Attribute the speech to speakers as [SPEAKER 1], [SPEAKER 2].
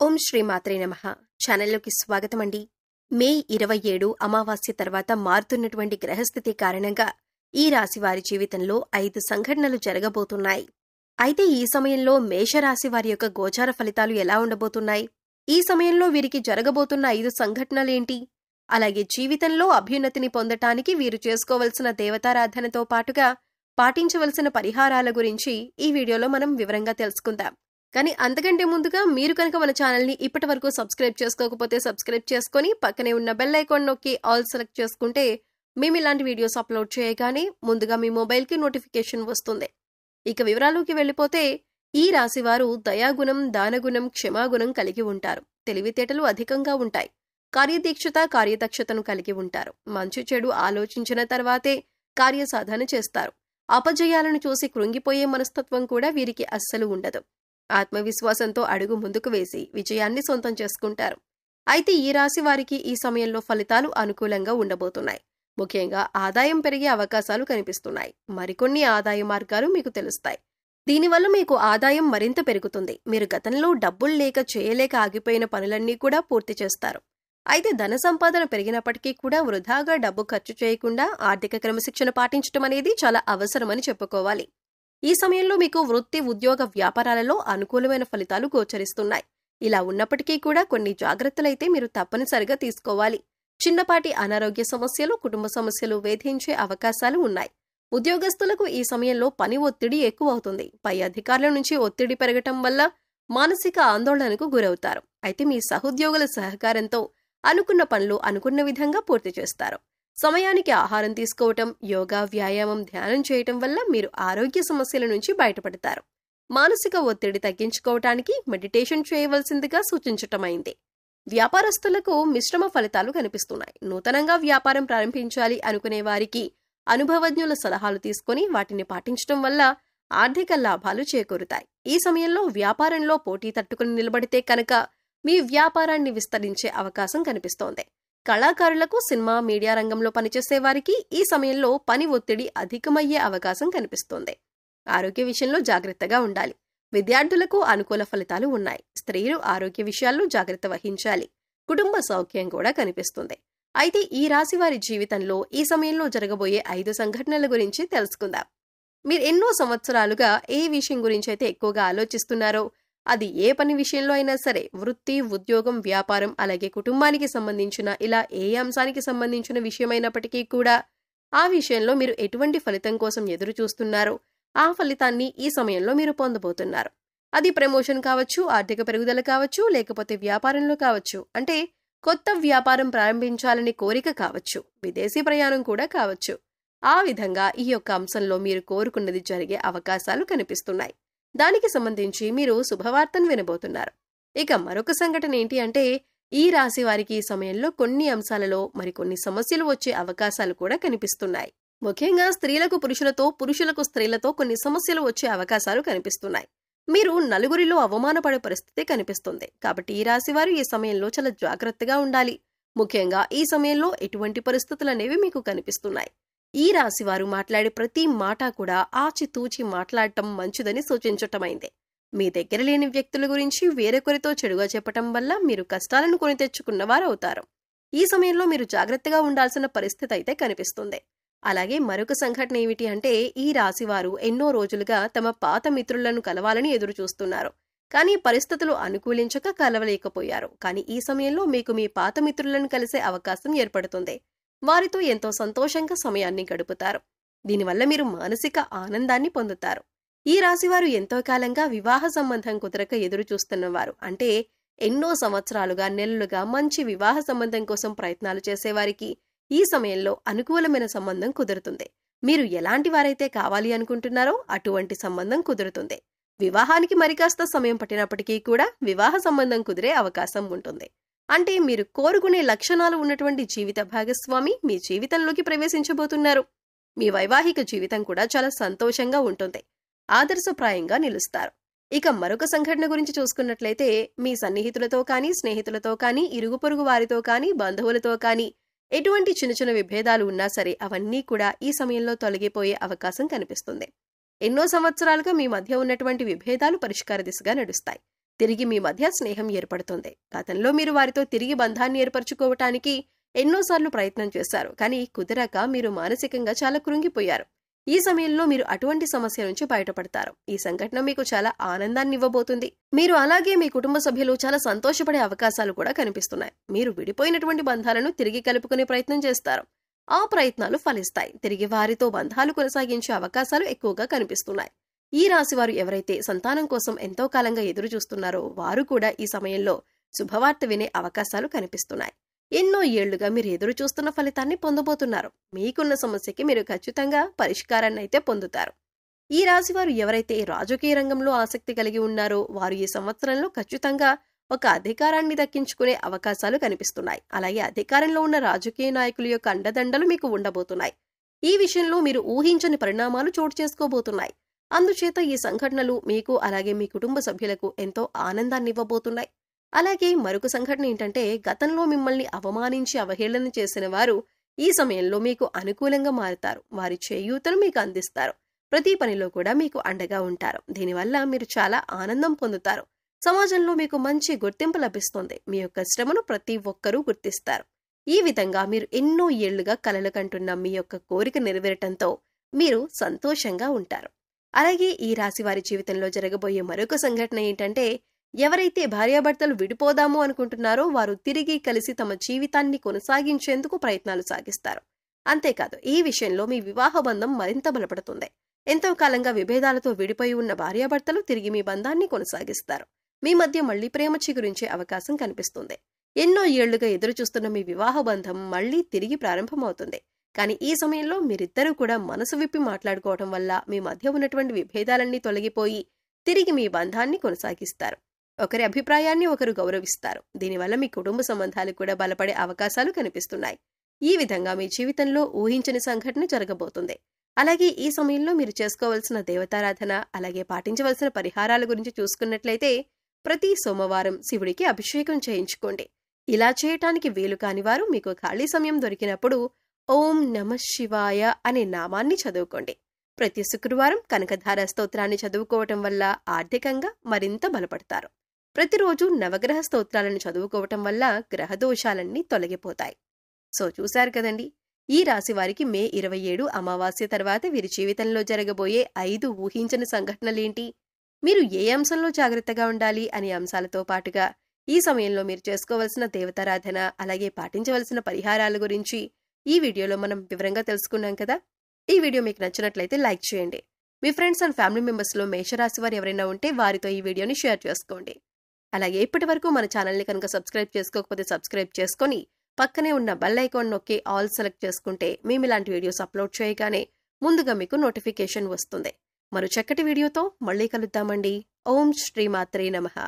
[SPEAKER 1] ఓం శ్రీ మాత్రే నమః. ఛానల్లోకి స్వాగతం అండి. మే 27 అమావాస్య తర్వాత మారుతున్నటువంటి గ్రహస్థితి కారణంగా ఈ రాశి వారి జీవితంలో 5 సంఘటనలు జరగబోతున్నాయి. అయితే ఈ సమయంలో మేషరాశి వారి యొక్క గోచార ఫలితాలు ఎలా ఉండబోతున్నాయి? ఈ సమయంలో వీరికి జరగబోతున్న 5 సంఘటనలేంటి? అలాగే జీవితంలో అభ్యున్నతిని పొందటానికి వీరు చేసుకోవలసిన దేవతారాధనతో పాటుగా పాటించవలసిన పరిహారాల గురించి ఈ వీడియోలో మనం వివరంగా తెలుసుకుందాం. కానీ అంతకంటే ముందుగా మీరు కనుక మన ఛానల్ని ఇప్పటి వరకు సబ్స్క్రైబ్ చేసుకోకపోతే సబ్స్క్రైబ్ చేసుకుని పక్కనే ఉన్న బెల్ ఐకాన్ నొక్కి ఆల్ సెలెక్ట్ చేసుకుంటే మేము ఇలాంటి వీడియోస్ అప్లోడ్ చేయగానే ముందుగా మీ మొబైల్కి నోటిఫికేషన్ వస్తుంది. ఇక వివరాల్లోకి వెళ్ళిపోతే ఈ రాశివారు దయాగుణం, దానగుణం, క్షమాగుణం కలిగి ఉంటారు. తెలివితేటలు అధికంగా ఉంటాయి. కార్యదీక్షత, కార్యదక్షతను కలిగి ఉంటారు. మంచి చెడు ఆలోచించిన తర్వాతే కార్యసాధన చేస్తారు. అపజయాలను చూసి కృంగిపోయే మనస్తత్వం కూడా వీరికి అస్సలు ఉండదు. ఆత్మవిశ్వాసంతో అడుగు ముందుకు వేసి విజయాన్ని సొంతం చేసుకుంటారు. అయితే ఈ రాశి వారికి ఈ సమయంలో ఫలితాలు అనుకూలంగా ఉండబోతున్నాయి. ముఖ్యంగా ఆదాయం పెరిగే అవకాశాలు కనిపిస్తున్నాయి. మరికొన్ని ఆదాయ మార్గాలు మీకు తెలుస్తాయి. దీనివల్ల మీకు ఆదాయం మరింత పెరుగుతుంది. మీరు గతంలో డబ్బులు లేక చేయలేక ఆగిపోయిన పనులన్నీ కూడా పూర్తి చేస్తారు. అయితే ధన సంపాదన పెరిగినప్పటికీ కూడా వృధాగా డబ్బు ఖర్చు చేయకుండా ఆర్థిక క్రమశిక్షణ పాటించడం అనేది చాలా అవసరమని చెప్పుకోవాలి. ఈ సమయంలో మీకు వృత్తి, ఉద్యోగ, వ్యాపారాలలో అనుకూలమైన ఫలితాలు గోచరిస్తున్నాయి. ఇలా ఉన్నప్పటికీ కూడా కొన్ని జాగ్రత్తలైతే మీరు తప్పనిసరిగా తీసుకోవాలి. చిన్నపాటి అనారోగ్య సమస్యలు, కుటుంబ సమస్యలు వేధించే అవకాశాలు ఉన్నాయి. ఉద్యోగస్తులకు ఈ సమయంలో పని ఒత్తిడి ఎక్కువ అవుతుంది. పై అధికారుల నుంచి ఒత్తిడి పెరగటం వల్ల మానసిక ఆందోళనకు గురవుతారు. అయితే మీ సహోద్యోగుల సహకారంతో అనుకున్న పనులు అనుకున్న విధంగా పూర్తి చేస్తారు. సమయానికి ఆహారం తీసుకోవటం, యోగా, వ్యాయామం, ధ్యానం చేయటం వల్ల మీరు ఆరోగ్య సమస్యల నుంచి బయటపడతారు. మానసిక ఒత్తిడి తగ్గించుకోవటానికి మెడిటేషన్ చేయవలసిందిగా సూచించటమైంది. వ్యాపారస్తులకు మిశ్రమ ఫలితాలు కనిపిస్తున్నాయి. నూతనంగా వ్యాపారం ప్రారంభించాలి అనుకునే వారికి అనుభవజ్ఞుల సలహాలు తీసుకుని వాటిని పాటించడం వల్ల ఆర్థిక లాభాలు చేకూరుతాయి. ఈ సమయంలో వ్యాపారంలో పోటీ తట్టుకుని నిలబడితే కనుక మీ వ్యాపారాన్ని విస్తరించే అవకాశం కనిపిస్తోంది. కళాకారులకు, సినిమా, మీడియా రంగంలో పనిచేసే వారికి ఈ సమయంలో పని ఒత్తిడి అధికమయ్యే అవకాశం కనిపిస్తోంది. ఆరోగ్య విషయంలో జాగ్రత్తగా ఉండాలి. విద్యార్థులకు అనుకూల ఫలితాలు ఉన్నాయి. స్త్రీలు ఆరోగ్య విషయాల్లో జాగ్రత్త వహించాలి. కుటుంబ సౌఖ్యం కూడా కనిపిస్తుంది. అయితే ఈ రాశి వారి జీవితంలో ఈ సమయంలో జరగబోయే 5 సంఘటనల గురించి తెలుసుకుందాం. మీరు ఎన్నో సంవత్సరాలుగా ఏ విషయం గురించి అయితే ఎక్కువగా ఆలోచిస్తున్నారో, అది ఏ పని విషయంలో అయినా సరే, వృత్తి, ఉద్యోగం, వ్యాపారం, అలాగే కుటుంబానికి సంబంధించిన ఇలా ఏ అంశానికి సంబంధించిన విషయమైనప్పటికీ కూడా ఆ విషయంలో మీరు ఎటువంటి ఫలితం కోసం ఎదురు చూస్తున్నారో ఆ ఫలితాన్ని ఈ సమయంలో మీరు పొందబోతున్నారు. అది ప్రమోషన్ కావచ్చు, ఆర్థిక పెరుగుదల కావచ్చు, లేకపోతే వ్యాపారంలో కావచ్చు, అంటే కొత్త వ్యాపారం ప్రారంభించాలని కోరిక కావచ్చు, విదేశీ ప్రయాణం కూడా కావచ్చు. ఆ విధంగా ఈ యొక్క అంశంలో మీరు కోరుకున్నది జరిగే అవకాశాలు కనిపిస్తున్నాయి. దానికి సంబంధించి మీరు శుభవార్తను వినబోతున్నారు. ఇక మరొక సంఘటన ఏంటి అంటే ఈ రాశి వారికి ఈ సమయంలో కొన్ని అంశాలలో మరికొన్ని సమస్యలు వచ్చే అవకాశాలు కూడా కనిపిస్తున్నాయి. ముఖ్యంగా స్త్రీలకు పురుషులతో, పురుషులకు స్త్రీలతో కొన్ని సమస్యలు వచ్చే అవకాశాలు కనిపిస్తున్నాయి. మీరు నలుగురిలో అవమానపడే పరిస్థితి కనిపిస్తుంది. కాబట్టి ఈ రాశి వారు ఈ సమయంలో చాలా జాగ్రత్తగా ఉండాలి. ముఖ్యంగా ఈ సమయంలో ఎటువంటి పరిస్థితులు అనేవి మీకు కనిపిస్తున్నాయి. ఈ రాశివారు మాట్లాడే ప్రతి మాట కూడా ఆచితూచి మాట్లాడటం మంచిదని సూచించటమైంది. మీ దగ్గర లేని వ్యక్తుల గురించి వేరొకరితో చెడుగా చెప్పటం వల్ల మీరు కష్టాలను కొని తెచ్చుకున్నవారవుతారు. ఈ సమయంలో మీరు జాగ్రత్తగా ఉండాల్సిన పరిస్థితి అయితే కనిపిస్తుంది. అలాగే మరొక సంఘటన ఏమిటి అంటే ఈ రాశివారు ఎన్నో రోజులుగా తమ పాత మిత్రులను కలవాలని ఎదురు చూస్తున్నారు. కానీ పరిస్థితులు అనుకూలించక కలవలేకపోయారు. కానీ ఈ సమయంలో మీకు మీ పాత మిత్రులను కలిసే అవకాశం ఏర్పడుతుంది. వారితో ఎంతో సంతోషంగా సమయాన్ని గడుపుతారు. దీనివల్ల మీరు మానసిక ఆనందాన్ని పొందుతారు. ఈ రాశివారు ఎంతో కాలంగా వివాహ సంబంధం కుదరక ఎదురు చూస్తున్నవారు, అంటే ఎన్నో సంవత్సరాలుగా, నెలలుగా మంచి వివాహ సంబంధం కోసం ప్రయత్నాలు చేసేవారికి ఈ సమయంలో అనుకూలమైన సంబంధం కుదురుతుంది. మీరు ఎలాంటి వారైతే కావాలి అనుకుంటున్నారో అటువంటి సంబంధం కుదురుతుంది. వివాహానికి మరికాస్త సమయం పట్టినప్పటికీ కూడా వివాహ సంబంధం కుదిరే అవకాశం ఉంటుంది. అంటే మీరు కోరుకునే లక్షణాలు ఉన్నటువంటి జీవిత భాగస్వామి మీ జీవితంలోకి ప్రవేశించబోతున్నారు. మీ వైవాహిక జీవితం కూడా చాలా సంతోషంగా ఉంటుంది. ఆదర్శప్రాయంగా నిలుస్తారు. ఇక మరొక సంఘటన గురించి చూసుకున్నట్లయితే మీ సన్నిహితులతో కానీ, స్నేహితులతో కానీ, ఇరుగు పొరుగు వారితో కానీ, బంధువులతో కానీ ఎటువంటి చిన్న చిన్న విభేదాలు ఉన్నా సరే అవన్నీ కూడా ఈ సమయంలో తొలగిపోయే అవకాశం కనిపిస్తుంది. ఎన్నో సంవత్సరాలుగా మీ మధ్య ఉన్నటువంటి విభేదాలు పరిష్కార దిశగా నడుస్తాయి. తిరిగి మీ మధ్య స్నేహం ఏర్పడుతుంది. గతంలో మీరు వారితో తిరిగి బంధాన్ని ఏర్పరచుకోవటానికి ఎన్నోసార్లు ప్రయత్నం చేశారు, కానీ కుదరక మీరు మానసికంగా చాలా కృంగిపోయారు. ఈ సమయంలో మీరు అటువంటి సమస్య నుంచి బయటపడతారు. ఈ సంఘటన మీకు చాలా ఆనందాన్ని ఇవ్వబోతుంది. మీరు అలాగే మీ కుటుంబ సభ్యులు చాలా సంతోషపడే అవకాశాలు కూడా కనిపిస్తున్నాయి. మీరు విడిపోయినటువంటి బంధాలను తిరిగి కలుపుకునే ప్రయత్నం చేస్తారు. ఆ ప్రయత్నాలు ఫలిస్తాయి. తిరిగి వారితో బంధాలు కొనసాగించే అవకాశాలు ఎక్కువగా కనిపిస్తున్నాయి. ఈ రాశివారు ఎవరైతే సంతానం కోసం ఎంతో కాలంగా ఎదురు చూస్తున్నారో వారు కూడా ఈ సమయంలో శుభవార్త వినే అవకాశాలు కనిపిస్తున్నాయి. ఎన్నో ఏళ్లుగా మీరు ఎదురు చూస్తున్న ఫలితాన్ని పొందబోతున్నారు. మీకున్న సమస్యకి మీరు ఖచ్చితంగా పరిష్కారాన్ని అయితే పొందుతారు. ఈ రాశివారు ఎవరైతే రాజకీయ రంగంలో ఆసక్తి కలిగి ఉన్నారో వారు ఈ సంవత్సరంలో ఖచ్చితంగా ఒక అధికారాన్ని దక్కించుకునే అవకాశాలు కనిపిస్తున్నాయి. అలాగే అధికారంలో ఉన్న రాజకీయ నాయకుల యొక్క అండదండలు మీకు ఉండబోతున్నాయి. ఈ విషయంలో మీరు ఊహించని పరిణామాలు చోటు చేసుకోబోతున్నాయి. అందుచేత ఈ సంఘటనలు మీకు అలాగే మీ కుటుంబ సభ్యులకు ఎంతో ఆనందాన్ని ఇవ్వబోతున్నాయి. అలాగే మరొక సంఘటన ఏంటంటే, గతంలో మిమ్మల్ని అవమానించి అవహేళన చేసిన వారు ఈ సమయంలో మీకు అనుకూలంగా మారుతారు. వారి చేయూతను మీకు అందిస్తారు. ప్రతి పనిలో కూడా మీకు అండగా ఉంటారు. దీనివల్ల మీరు చాలా ఆనందం పొందుతారు. సమాజంలో మీకు మంచి గుర్తింపు లభిస్తుంది. మీ యొక్క శ్రమను ప్రతి ఒక్కరూ గుర్తిస్తారు. ఈ విధంగా మీరు ఎన్నో ఏళ్లుగా కలలు కంటున్న మీ యొక్క కోరిక నెరవేరటంతో మీరు సంతోషంగా ఉంటారు. అలాగే ఈ రాశి వారి జీవితంలో జరగబోయే మరొక సంఘటన ఏంటంటే, ఎవరైతే భార్యాభర్తలు విడిపోదాము అనుకుంటున్నారో వారు తిరిగి కలిసి తమ జీవితాన్ని కొనసాగించేందుకు ప్రయత్నాలు సాగిస్తారు. అంతేకాదు, ఈ విషయంలో మీ వివాహ బంధం మరింత బలపడుతుంది. ఎంతో కాలంగా విభేదాలతో విడిపోయి ఉన్న భార్యాభర్తలు తిరిగి మీ బంధాన్ని కొనసాగిస్తారు. మీ మధ్య మళ్లీ ప్రేమ చిగురించే అవకాశం కనిపిస్తుంది. ఎన్నో ఏళ్లుగా ఎదురుచూస్తున్న మీ వివాహ బంధం మళ్లీ తిరిగి ప్రారంభమవుతుంది. కానీ ఈ సమయంలో మీరిద్దరూ కూడా మనసు విప్పి మాట్లాడుకోవడం వల్ల మీ మధ్య ఉన్నటువంటి విభేదాలన్నీ తొలగిపోయి తిరిగి మీ బంధాన్ని కొనసాగిస్తారు. ఒకరి అభిప్రాయాన్ని ఒకరు గౌరవిస్తారు. దీనివల్ల మీ కుటుంబ సంబంధాలు కూడా బలపడే అవకాశాలు కనిపిస్తున్నాయి. ఈ విధంగా మీ జీవితంలో ఊహించని సంఘటన జరగబోతుంది. అలాగే ఈ సమయంలో మీరు చేసుకోవాల్సిన దేవతారాధన అలాగే పాటించవలసిన పరిహారాల గురించి చూసుకున్నట్లయితే, ప్రతి సోమవారం శివుడికి అభిషేకం చేయించుకోండి. ఇలా చేయటానికి వీలు కాని వారు మీకు ఖాళీ సమయం దొరికినప్పుడు ఓం నమః శివాయ అనే నామాన్ని చదువుకోండి. ప్రతి శుక్రవారం కనకధార స్తోత్రాన్ని చదువుకోవటం వల్ల ఆర్థికంగా మరింత బలపడతారు. ప్రతిరోజు నవగ్రహ స్తోత్రాలను చదువుకోవటం వల్ల గ్రహదోషాలన్నీ తొలగిపోతాయి. సో చూశారు కదండి, ఈ రాశి వారికి మే 27 అమావాస్య తర్వాత వీరి జీవితంలో జరగబోయే 5 ఊహించని సంఘటనలేంటి, మీరు ఏ అంశంలో జాగ్రత్తగా ఉండాలి అనే అంశాలతో పాటుగా ఈ సమయంలో మీరు చేసుకోవలసిన దేవతారాధన అలాగే పాటించవలసిన పరిహారాల గురించి ఈ వీడియోలో మనం వివరంగా తెలుసుకున్నాం కదా. ఈ వీడియో మీకు నచ్చినట్లయితే లైక్ చేయండి. మీ ఫ్రెండ్స్ అండ్ ఫ్యామిలీ మెంబర్స్లో మేషరాశి వారు ఎవరైనా ఉంటే వారితో ఈ వీడియోని షేర్ చేసుకోండి. అలాగే ఇప్పటి వరకు మన ఛానల్ని కనుక సబ్స్క్రైబ్ చేసుకోకపోతే సబ్స్క్రైబ్ చేసుకొని పక్కనే ఉన్న బెల్ ఐకాన్ నొక్కి ఆల్ సెలెక్ట్ చేసుకుంటే మేము ఇలాంటి వీడియోస్ అప్లోడ్ చేయగానే ముందుగా మీకు నోటిఫికేషన్ వస్తుంది. మరో చక్కటి వీడియోతో మళ్ళీ కలుద్దామండి. ఓం శ్రీమాత్రే నమః.